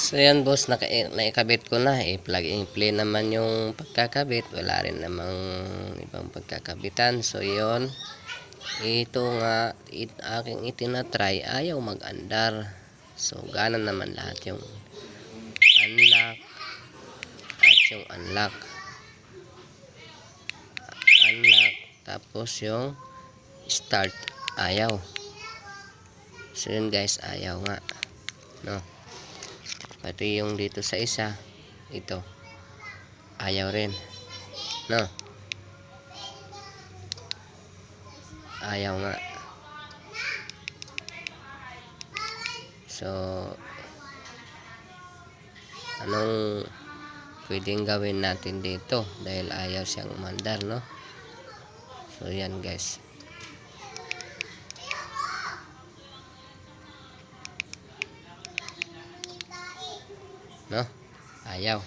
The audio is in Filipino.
So yan boss, naikabit ko na. I-plug and play naman yung pagkakabit. Wala rin namang ibang pagkakabitan. So yon, ito nga aking itinatry, ayaw mag-andar. So gana naman lahat yung unlock at yung unlock. Tapos yung start, ayaw. So yun guys, ayaw nga, no? Pati yung dito sa isa, ito ayaw rin, no? Ayaw nga. So anong pwedeng gawin natin dito dahil ayaw siyang umandar, no? So yan guys, no? Ayaw.